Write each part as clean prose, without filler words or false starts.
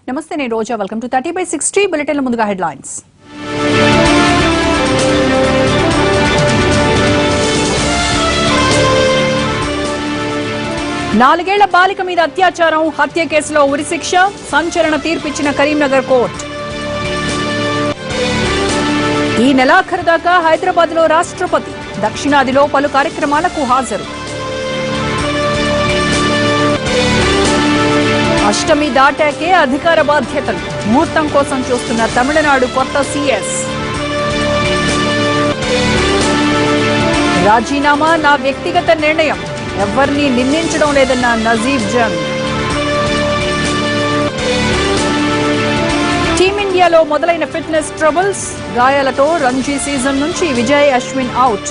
నమస్తే నేను రోజా welcome to 30/60 bulletin ముందుగా హెడ్లైన్స్. నాలుగేళ్ల బాలిక మీద అత్యాచారం హత్య కేసులో ఉరిశిక్ష సంచలన తీర్పిచ్చిన కరీంనగర్ కోర్టు. ఈ నెలాఖరు దాకా హైదరాబాద్ లో రాష్ట్రపతి దక్షిణాదిలో పలు కార్యక్రమాలకు హాజరు. అష్టమి దాటాకే అధికార బాధ్యతలు ముహూర్తం కోసం చూస్తున్న తమిళనాడు కొత్త సీఎస్. రాజీనామా నా వ్యక్తిగత నిర్ణయం, ఎవరిని నిందించడం లేదన్న నజీబ్ జంగ్. టీమిండియాలో మొదలైన ఫిట్నెస్ ట్రబుల్స్, గాయాలతో రంజీ సీజన్ నుంచి విజయ్ అశ్విన్ అవుట్.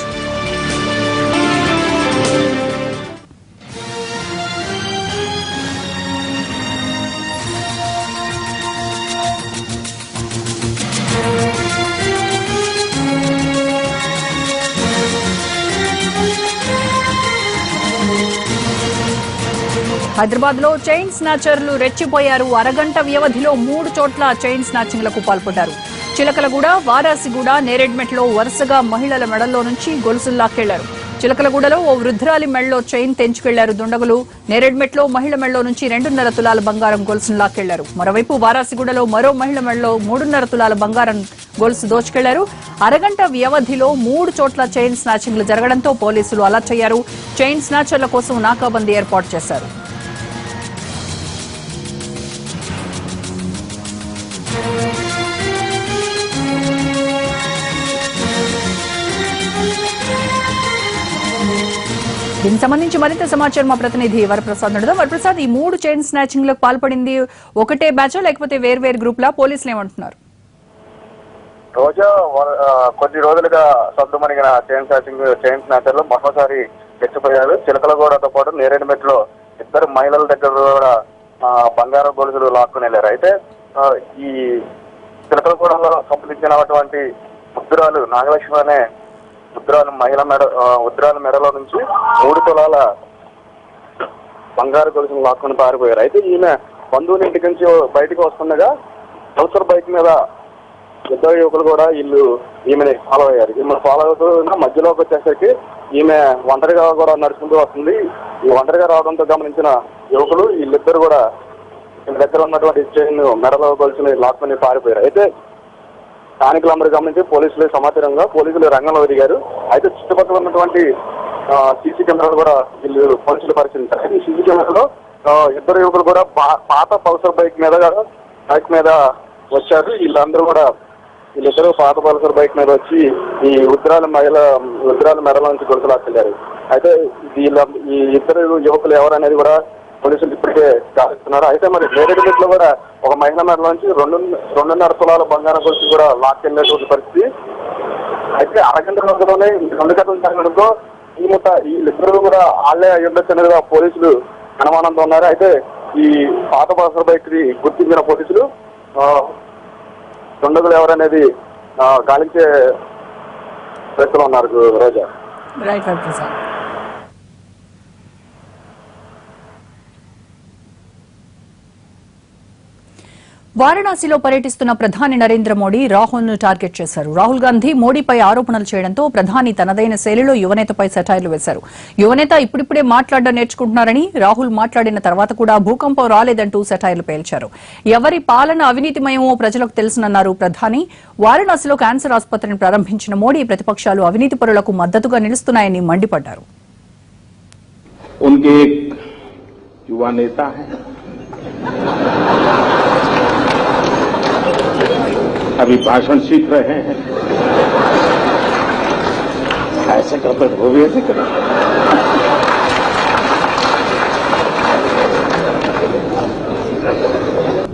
హైదరాబాద్ లో చైన్ స్నాచర్లు రెచ్చిపోయారు. అరగంట వ్యవధిలో 3 చోట్ల చైన్ స్నాచింగ్లకు పాల్పడ్డారు. చిలకలగూడ, వారాసిగూడ, నేరెడ్మెట్లో వరుసగా మహిళల మెడల్లో నుంచి గొలుసులు లాక్కెళ్లారు. చిలకలగూడలో ఓ వృద్ధురాలి మెడలో చైన్ తెంచుకెళ్లారు దుండగులు. నేరెడ్మెట్లో మహిళ మెడలో నుంచి 2.5 తులాల బంగారం గొలుసును లాక్కెళ్లారు. మరోవైపు వారాసిగూడలో మరో మహిళ మెడలో 3.5 తులాల బంగారం గొలుసు దోచుకెళ్లారు. అరగంట వ్యవధిలో 3 చోట్ల చైన్ స్నాచింగ్లు జరగడంతో పోలీసులు అలర్ట్ అయ్యారు. చైన్ స్నాచర్ల కోసం నాకాబందీ ఏర్పాటు చేశారు. దీనికి సంబంధించి మరింత సమాచారం మా ప్రతినిధి వరప్రసాద్ నడుదాం. వరప్రసాద్, ఈ 3 చైన్ స్నాచింగ్ లకు పాల్పడింది ఒకటే బ్యాచ్ లేకపోతే వేర్వేరు గ్రూప్ లా? పోలీసులు ఏమంటున్నారు? రోజా కొద్ది రోజులుగా సద్దుమణిగిన చైన్ స్నాచర్లు మరోసారి రెచ్చిపోయారు. చిలకలగూడతో పాటు నేరేడుమెట్లో 2 మహిళల దగ్గర కూడా బంగారం గొలుసులు లాక్కుని వెళ్ళారు. అయితే ఈ చిలకలగూడలో సంప్రదించినటువంటి ముద్దురాలు నాగలక్ష్మి అనే ఉద్రాల మెడలో నుంచి 3 తులాల బంగారు గొలుసును లాక్కుని పారిపోయారు. అయితే ఈమె బంధువుల ఇంటి నుంచి బయటకు వస్తుండగా పల్సర్ బైక్ మీద 2 యువకులు కూడా ఈమెని ఫాలో అయ్యారు. ఈమెను ఫాలో అవుతున్న మధ్యలోకి వచ్చేసరికి ఈమె ఒంటరిగా కూడా నడుచుకుంటూ వస్తుంది. ఈ ఒంటరిగా రావడంతో గమనించిన యువకులు వీళ్ళిద్దరు కూడా దగ్గర ఉన్నటువంటి చైన్ మెడలో గొలుసుని లాక్కుని పారిపోయారు. అయితే స్థానికులందరూ గమనించి పోలీసులు రంగంలో దిగారు. అయితే చుట్టుపక్కల ఉన్నటువంటి సీసీ కెమెరాలు కూడా పోలీసులు పరిశీలించారు. ఈ సీసీ కెమెరాలో 2 యువకులు కూడా పాత పల్సర్ బైక్ మీద వచ్చారు. వీళ్ళిద్దరూ పాత పల్సర్ బైక్ మీద వచ్చి ఈ ఉద్రాల మెడలో నుంచి గొలుసు లాక్కెళ్లారు. అయితే ఈ 2 యువకులు ఎవరనేది కూడా పోలీసులు ఇప్పటికే గాలిస్తున్నారు. అయితే మరి నేరేడుమెట్లో కూడా ఒక మహిళ మెడలో నుంచి 2.5 తులాల బంగారం గొలుసు కూడా లాక్కెళ్ళేటువంటి పరిస్థితి. అయితే అరగంట రోజుల్లోనే 2 గంటలు జరగడంతో వీళ్ళిద్దరూ కూడా వాళ్ళే అయ్యుండొచ్చనేదిగా పోలీసులు అనుమానంతో ఉన్నారు. అయితే ఈ పాత పల్సర్ బైక్ ని గుర్తించిన పోలీసులు దుండగులు ఎవరనేది గాలించే ప్రయత్నంలో ఉన్నారు. రోజా. వారణాసిలో పర్యటిస్తున్న ప్రధాని నరేంద్ర మోడీ రాహుల్ ను టార్గెట్ చేశారు. రాహుల్ గాంధీ మోడీపై ఆరోపణలు చేయడంతో ప్రధాని తనదైన శైలిలో యువనేతపై సెటైర్లు వేశారు. యువనేత ఇప్పుడిప్పుడే మాట్లాడడం నేర్చుకుంటున్నారని, రాహుల్ మాట్లాడిన తర్వాత కూడా భూకంపం రాలేదంటూ సెటైర్లు పేల్చారు. ఎవరి పాలన అవినీతిమయమో ప్రజలకు తెలుసునన్నారు ప్రధాని. వారణాసిలో క్యాన్సర్ ఆసుపత్రిని ప్రారంభించిన మోడీ ప్రతిపక్షాలు అవినీతి పరులకు మద్దతుగా నిలుస్తున్నాయని మండిపడ్డారు. अभी भाषण सीख रहे हैं, ऐसे करते वो भी ऐसे करें।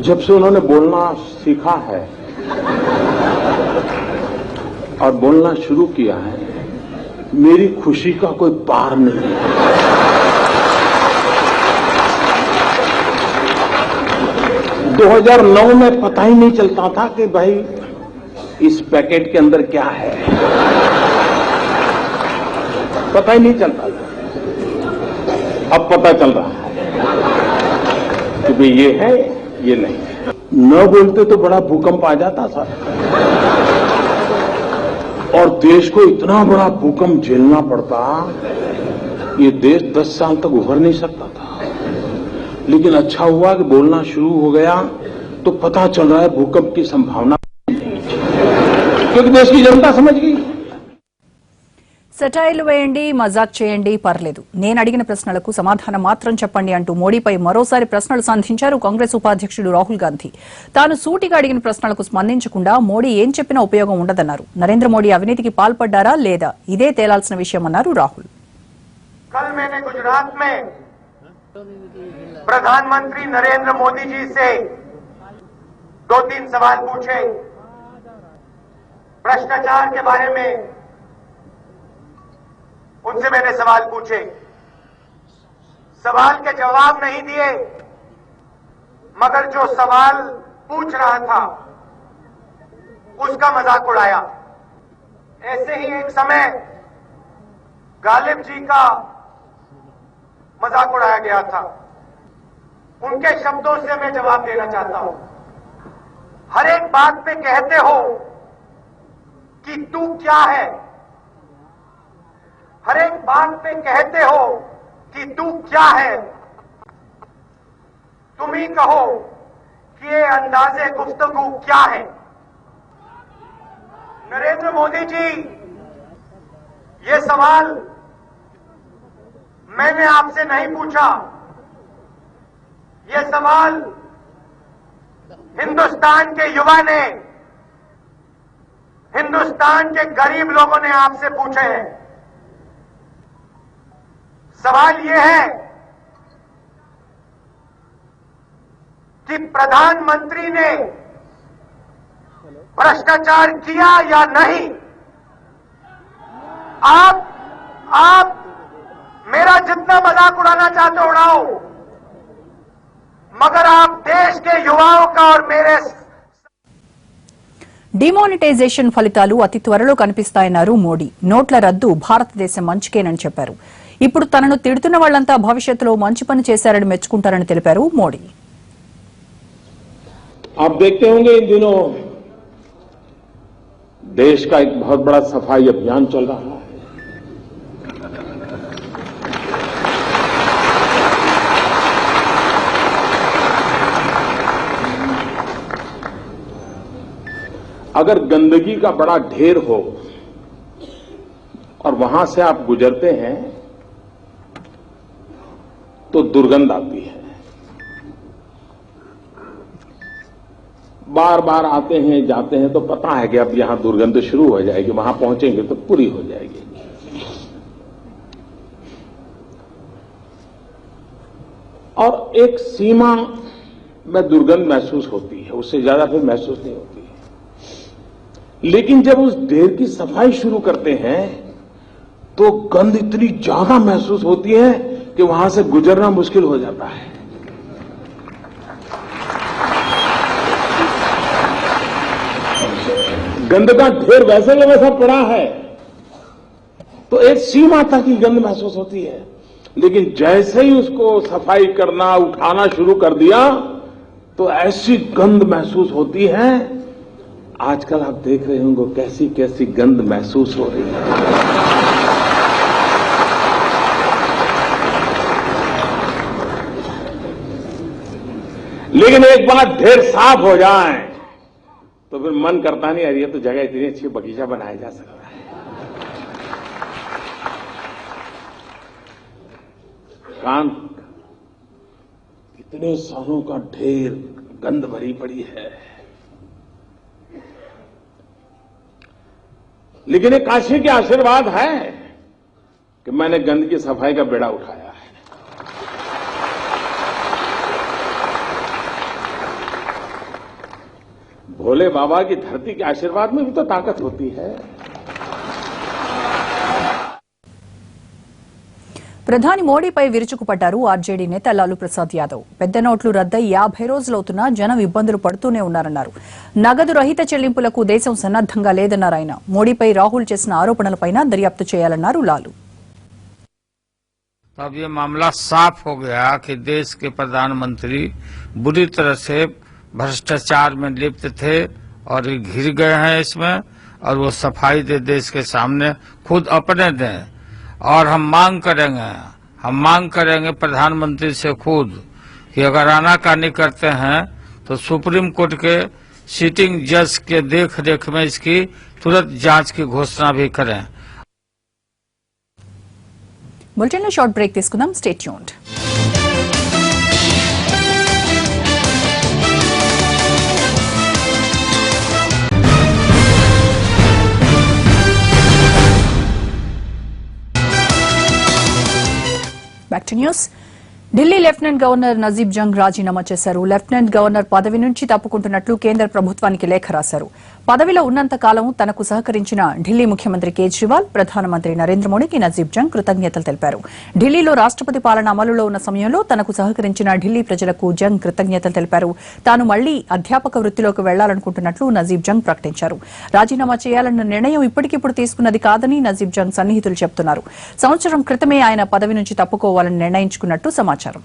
जब से उन्होंने बोलना सीखा है और बोलना शुरू किया है, मेरी खुशी का कोई पार नहीं है। 2009 में पता ही नहीं चलता था कि भाई इस पैकेट के अंदर क्या है, पता ही नहीं चलता था। अब पता चल रहा है कि भाई ये है ये नहीं है। न बोलते तो बड़ा भूकंप आ जाता था और देश को इतना बड़ा भूकंप झेलना पड़ता, ये देश 10 साल तक उभर नहीं सकता था। लेकिन अच्छा हुआ कि बोलना शुरू हो गया तो पता चल रहा है भूकंप की संभावना, क्योंकि देश की जनता समझ गई। సెటైర్లు వేయండి, మజాక్ చేయండి, పర్లేదు, నేను అడిగిన ప్రశ్నలకు సమాధానం మాత్రం చెప్పండి అంటూ మోడీపై మరోసారి ప్రశ్నలు సంధించారు కాంగ్రెస్ ఉపాధ్యక్షుడు రాహుల్ గాంధీ. తాను సూటిగా అడిగిన ప్రశ్నలకు స్పందించకుండా మోడీ ఏం చెప్పినా ఉపయోగం ఉండదన్నారు. నరేంద్ర మోడీ అవినీతికి పాల్పడ్డారా లేదా ఇదే తేలాల్సిన విషయమన్నారు రాహుల్. कल मैंने गुजरात में प्रधानमंत्री नरेंद्र मोदी जी से 2-3 सवाल पूछे भ्रष्टाचार के बारे में। उनसे मैंने सवाल पूछे, सवाल के जवाब नहीं दिए, मगर जो सवाल पूछ रहा था उसका मजाक उड़ाया। ऐसे ही एक समय गालिब जी का मजाक उड़ाया गया था। उनके शब्दों से मैं जवाब देना चाहता हूं। हर एक बात पे कहते हो कि तू क्या है, हर एक बात पे कहते हो कि तू क्या है। तुम ही कहो कि ये अंदाजे गुफ्तगू क्या है। नरेंद्र मोदी जी, ये सवाल मैंने आपसे नहीं पूछा, ये सवाल हिंदुस्तान के युवा ने, हिंदुस्तान के गरीब लोगों ने आपसे पूछे हैं। सवाल यह है कि प्रधानमंत्री ने भ्रष्टाचार किया या नहीं। आप मेरा जितना मजाक उड़ाना चाहते हो उड़ाओ, मगर आप देश के युवाओं का और मेरे డిమానిటైజేషన్ ఫలితాలు అతి త్వరలో కనిపిస్తాయన్నారు మోడీ. నోట్ల రద్దు భారతదేశం మంచికేనని చెప్పారు. ఇప్పుడు తనను తిడుతున్న వాళ్లంతా భవిష్యత్తులో మంచి పని చేశారని మెచ్చుకుంటారని తెలిపారు మోడీ. आप देखते होंगे इन दिनों देश का एक बहुत बड़ा सफाई अभियान चल रहा है। अगर गंदगी का बड़ा ढेर हो और वहां से आप गुजरते हैं तो दुर्गंध आती है। बार बार आते हैं जाते हैं तो पता है कि अब यहां दुर्गंध शुरू हो जाएगी, वहां पहुंचेंगे तो पूरी हो जाएगी। और एक सीमा में दुर्गंध महसूस होती है, उससे ज्यादा फिर महसूस नहीं होती है। लेकिन जब उस ढेर की सफाई शुरू करते हैं तो गंध इतनी ज्यादा महसूस होती है कि वहां से गुजरना मुश्किल हो जाता है। गंद का ढेर वैसे का वैसा पड़ा है तो एक सीमा तक ही गंध महसूस होती है, लेकिन जैसे ही उसको सफाई करना उठाना शुरू कर दिया तो ऐसी गंध महसूस होती है। आजकल आप देख रहे होंगे कैसी कैसी गंध महसूस हो रही है। लेकिन एक बार ढेर साफ हो जाए तो फिर मन करता नहीं, यार ये तो जगह इतनी अच्छी बगीचा बनाया जा सकता है। कान इतने सालों का ढेर गंध भरी पड़ी है, लेकिन एक काशी के आशीर्वाद है कि मैंने गंद की सफाई का बेड़ा उठाया है। भोले बाबा की धरती के आशीर्वाद में भी तो ताकत होती है। ప్రధాని మోడీపై విరుచుకుపడ్డారు ఆర్జేడీ నేత లాలూ ప్రసాద్ యాదవ్. పెద్ద నోట్లు రద్దై 50 రోజులవుతున్నా జనం ఇబ్బందులు పడుతూనే ఉన్నారన్నారు. నగదు రహిత చెల్లింపులకు దేశం సన్నద్దంగా లేదన్నారు ఆయన. మోడీపై రాహుల్ చేసిన ఆరోపణలపైన దర్యాప్తు చేయాలన్నారు లాలూ. तो अब ये मामला साफ हो गया कि देश के प्रधानमंत्री बुरी तरह से भ्रष्टाचार में लिप्त थे और ये घिर गए हैं इसमें, और वो सफाई दे देश के सामने खुद अपने दें। और हम मांग करेंगे प्रधानमंत्री से खुद कि अगर आनाकानी करते हैं तो सुप्रीम कोर्ट के सिटिंग जज के देख रेख में इसकी तुरंत जांच की घोषणा भी करें। बुलेटिన్ లో షార్ట్ బ్రేక్ తీసుకుందాం. Stay tuned. Back to news. Delhi lieutenant governor Najeeb Jung రాజీనామా చేశారు. లెఫ్టినెంట్ గవర్నర్ పదవి నుంచి తప్పుకుంటున్నట్లు కేంద్ర ప్రభుత్వానికి లేఖ రాశారు. పదవిలో ఉన్నంత కాలం తనకు సహకరించిన ఢిల్లీ ముఖ్యమంత్రి కేజ్రీవాల్, ప్రధానమంత్రి నరేంద్ర మోడీకి నజీబ్ జంగ్ కృతజ్ఞతలు తెలిపారు. ఢిల్లీలో రాష్ట్రపతి పాలన అమలులో ఉన్న సమయంలో తనకు సహకరించిన ఢిల్లీ ప్రజలకు జంగ్ కృతజ్ఞతలు తెలిపారు. తాను మళ్లీ అధ్యాపక వృత్తిలోకి వెళ్లాలనుకుంటున్నట్లు నజీబ్ జంగ్ ప్రకటించారు. రాజీనామా చేయాలన్న నిర్ణయం ఇప్పటికిప్పుడు తీసుకున్నది కాదని నజీబ్ జంగ్ సన్నిహితులు చెబుతున్నారు. సంవత్సరం క్రితమే ఆయన పదవి నుంచి తప్పుకోవాలని నిర్ణయించుకున్నట్టు సమాచారం.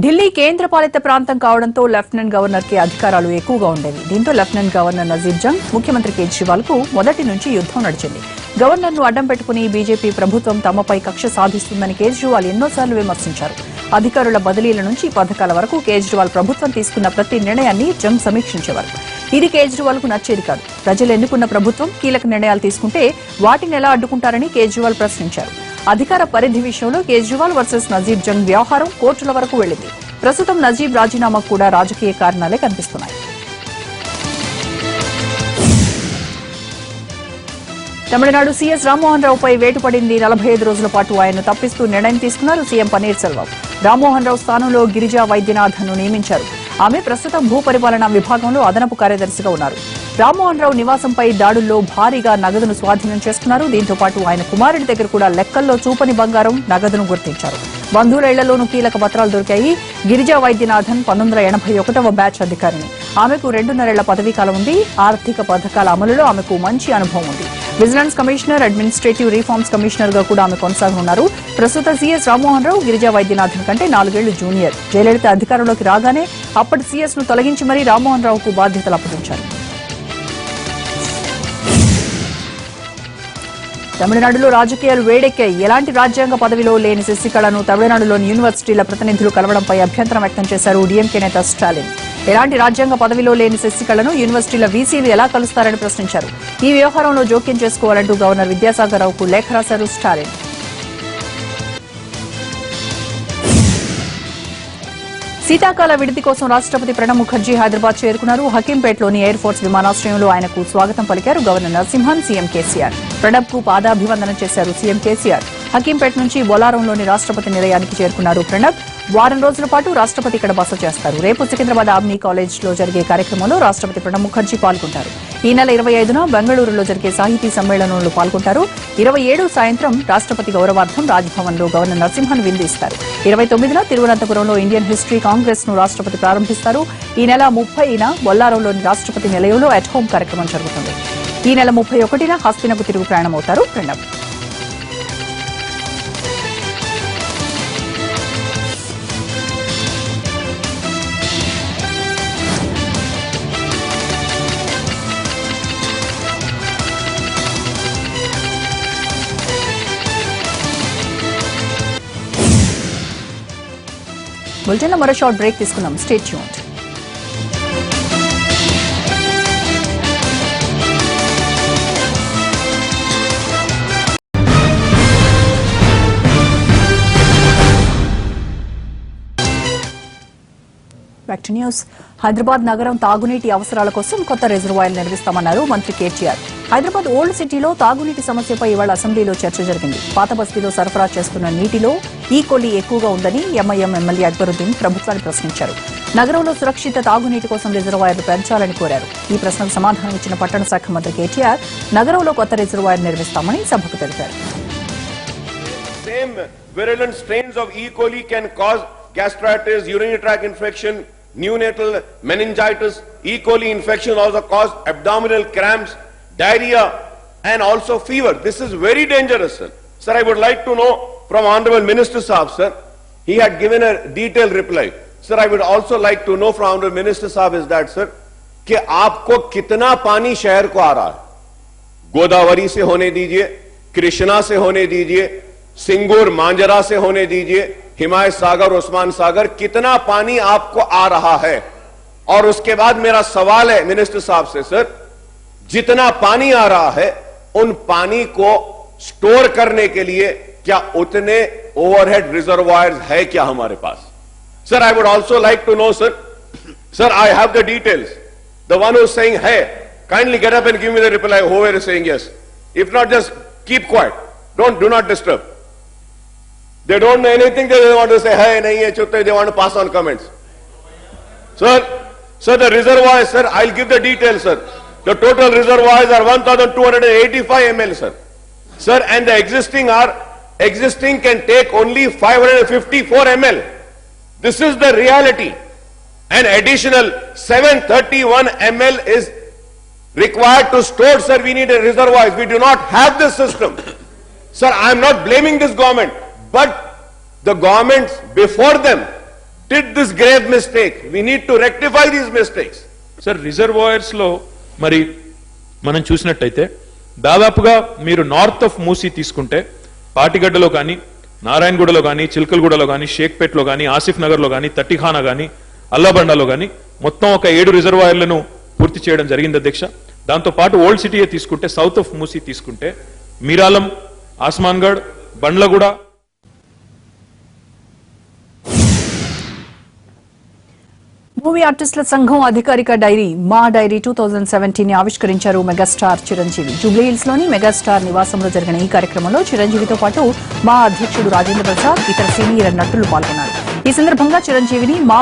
ఢిల్లీ కేంద్రపాలిత ప్రాంతం కావడంతో లెఫ్టినెంట్ గవర్నర్ కి అధికారాలు ఎక్కువగా ఉండేవి. దీంతో లెఫ్టినెంట్ గవర్నర్ నజీబ్ జంగ్ ముఖ్యమంత్రి కేజ్రీవాల్ కు మొదటి నుంచి యుద్దం నడిచింది. గవర్నర్ ను అడ్డం పెట్టుకుని బీజేపీ ప్రభుత్వం తమపై కక్ష సాధిస్తుందని కేజ్రీవాల్ ఎన్నోసార్లు విమర్శించారు. అధికారుల బదిలీల నుంచి పథకాల వరకు కేజ్రీవాల్ ప్రభుత్వం తీసుకున్న ప్రతి నిర్ణయాన్ని జంగ్ సమీక్షించేవారు. ఇది కేజ్రీవాల్ కు నచ్చేది కాదు. ప్రజలు ఎన్నుకున్న ప్రభుత్వం కీలక నిర్ణయాలు తీసుకుంటే వాటిని ఎలా అడ్డుకుంటారని కేజ్రీవాల్ ప్రశ్నించారు. అధికార పరిధి విషయంలో కేజ్రీవాల్ వర్సెస్ నజీబ్ జంగ్ వ్యవహారం కోర్టుల వరకు వెళ్లింది. ప్రస్తుతం నజీబ్ రాజీనామాకు కూడా రాజకీయ కారణాలే కనిపిస్తున్నాయి. తమిళనాడు సీఎస్ రామ్మోహన్ రావుపై వేటు పడింది. 45 రోజుల పాటు ఆయన్ను తప్పిస్తూ నిర్ణయం తీసుకున్నారు సీఎం పన్నీర్ సెల్వం. రామ్మోహన్ రావు స్థానంలో గిరిజా వైద్యనాథన్ ను నియమించారు. ఆమె ప్రస్తుతం భూపరిపాలనా విభాగంలో అదనపు కార్యదర్శిగా ఉన్నారు. రామ్మోహన్ రావు నివాసంపై దాడుల్లో భారీగా నగదును స్వాధీనం చేసుకున్నారు. దీంతో పాటు ఆయన కుమారుడి దగ్గర కూడా లెక్కల్లో చూపని బంగారం, నగదును గుర్తించారు. బంధువుల ఇళ్లలోనూ కీలక పత్రాలు దొరికాయి. గిరిజా వైద్యనాథన్ 1981వ బ్యాచ్ అధికారిని. ఆమెకు 2.5 ఏళ్ల పదవీకాలం ఉంది. ఆర్థిక పథకాల అమలులో ఆమెకు మంచి అనుభవం ఉంది. Vigilance commissioner, administrative reforms commissioner గా కూడా ఆమె కొనసాగనున్నారు. ప్రస్తుత సీఎస్ రామ్మోహన్ రావు గిరిజా వైద్యనాథన్ కంటే 4 ఏళ్లు జూనియర్. జయలలిత అధికారంలోకి రాగానే అప్పటి సీఎస్ ను తొలగించి మరీ రామ్మోహన్ రావుకు బాధ్యతలు అప్పగించారు. తమిళనాడులో రాజకీయాలు వేడెక్కాయి. ఎలాంటి రాజ్యాంగ పదవిలో లేని శశికళను తమిళనాడులోని యూనివర్సిటీల ప్రతినిధులు కలవడంపై అభ్యంతరం వ్యక్తం చేశారు డీఎంకే నేత స్టాలిన్. ఎలాంటి రాజ్యాంగ పదవిలో లేని శశికళను యూనివర్సిటీల వీసీలు ఎలా కలుస్తారని ప్రశ్నించారు. ఈ వ్యవహారంలో జోక్యం చేసుకోవాలంటూ గవర్నర్ విద్యాసాగర్ రావుకు లేఖ రాశారు స్టాలిన్. శీతాకాల విడిది కోసం రాష్ట్రపతి ప్రణబ్ ముఖర్జీ హైదరాబాద్ చేరుకున్నారు. హకీంపేటలోని ఎయిర్ ఫోర్స్ విమానాశ్రయంలో ఆయనకు స్వాగతం పలికారు గవర్నర్ నరసింహన్, సీఎం కేసీఆర్. ప్రణబ్ కు పాదాభివందనం చేశారు సీఎం కేసీఆర్. హకీంపేట నుంచి బొలారంలోని రాష్ట్రపతి నిలయానికి చేరుకున్నారు ప్రణబ్. వారం రోజుల పాటు రాష్ట్రపతి ఇక్కడ బస చేస్తారు. రేపు సికింద్రాబాద్ ఆర్మీ కాలేజ్ లో జరిగే కార్యక్రమంలో రాష్ట్రపతి ప్రణబ్ ముఖర్జీ పాల్గొంటారు. ఈ నెల 25న బెంగళూరులో జరిగే సాహితీ సమ్మేళనంలో పాల్గొంటారు. 27 సాయంత్రం రాష్ట్రపతి గౌరవార్థం రాజ్భవన్ లో గవర్నర్ నరసింహన్ విందు ఇస్తారు. 29న తిరువనంతపురంలో ఇండియన్ హిస్టరీ కాంగ్రెస్ ను రాష్ట్రపతి ప్రారంభిస్తారు. ఈ నెల 30న బొల్లారంలోని రాష్ట్రపతి నిలయంలో అట్ హోం కార్యక్రమం జరుగుతుంది. ఈ నెల 31న హస్తినకు తిరుగు ప్రయాణమవుతారు ప్రణబ్. బులెటిన్లో మరో షార్ట్ బ్రేక్ తీసుకున్నాం. Stay tuned. Back to news. Hyderabad నగరం తాగునీటి అవసరాల కోసం కొత్త రిజర్వాయర్లు నిర్మిస్తామన్నారు మంత్రి కేటీఆర్. హైదరాబాద్ ఓల్డ్ సిటీలో తాగునీటి సమస్యపై ఇవాళ అసెంబ్లీలో చర్చ జరిగింది. పాత బస్తీలో సరఫరా చేస్తున్న నీటిలో ఈకోలి ఎక్కువగా ఉందని ఎంఐఎం ఎమ్మెల్యే అక్బరుద్దీన్ ప్రభుత్వాన్ని ప్రశ్నించారు. నగరంలో సురక్షిత తాగునీటి కోసం రిజర్వాయర్లు పెంచాలని కోరారు. ఈ ప్రశ్నకు సమాధానం ఇచ్చిన పట్టణ శాఖ మంత్రి కేటీఆర్ నగరంలో కొత్త రిజర్వాయర్ నిర్మిస్తామని సభకు తెలిపారు. Same virulent strains of E. coli can cause gastritis, urinary tract infection, neonatal meningitis, E. coli infection also cause abdominal cramps, diarrhea, and also fever. This is very dangerous, sir. Sir, I would like to know from Honorable Minister Saab, sir. He had given a detailed reply. Sir, I would also like to know from Honorable Minister Saab is that, sir, कि आपको कितना पानी शहर को आ रहा है? गोदावरी से होने दीजिए, कृष्णा से होने दीजिए, सिंगूर मांजरा से होने दीजिए, हिमायत सागर, उस्मान सागर, कितना पानी आपको आ रहा है? और उसके बाद मेरा सवाल है मिनिस्टर साहब से, सर, जितना पानी आ रहा है उन पानी को स्टोर करने के लिए क्या उतने ओवरहेड रिजर्वायर्स है क्या हमारे पास? Sir, I would also like to know, sir, I have the details. The one who saying है, kindly get up and give me the reply. Whoever is saying yes. If not, just keep quiet. Do not disturb. They don't know anything. They want to say, hey, nahi hai, chutte. They want to pass on comments. Sir, the reservoirs, sir, I'll give the details, sir. The total reservoirs are 1,285 ml, sir. Sir, and the existing can take only 554 ml. This is the reality. An additional 731 ml is required to store, sir. We need a reservoirs. We do not have this system. Sir, I am not blaming this government, but the governments before them did this grave mistake. We need to rectify these mistakes. Sir reservoirs లో మరి మనం చూసినట్టయితే దాదాపుగా మీరు north of Musi తీసుకుంటే పాటిగడ్డలో కానీ, నారాయణగూడలో కానీ, చిల్కల్గూడలో కానీ, షేక్పేట్లో కానీ, ఆసిఫ్ నగర్లో కానీ, తట్టిఖానా కానీ, అల్లాబండాలో కానీ మొత్తం ఒక 7 రిజర్వాయర్లను పూర్తి చేయడం జరిగింది అధ్యక్ష. దాంతో పాటు ఓల్డ్ సిటీయే తీసుకుంటే, సౌత్ ఆఫ్ మూసీ తీసుకుంటే మీరాలం, ఆస్మాన్గఢ్, బండ్లగూడ. మూవీ ఆర్టిస్టుల సంఘం అధికారిక డైరీ మా డైరీ 2017 ని ఆవిష్కరించారు మెగాస్టార్ చిరంజీవి. జూబ్లీహిల్స్ లోని మెగాస్టార్ నివాసంలో జరిగిన ఈ కార్యక్రమంలో చిరంజీవితో పాటు మా అధ్యక్షుడు రాజేంద్ర ప్రసాద్, ఇతర సీనియర్ నటులు పాల్గొన్నారు. ఈ సందర్భంగా చిరంజీవిని మా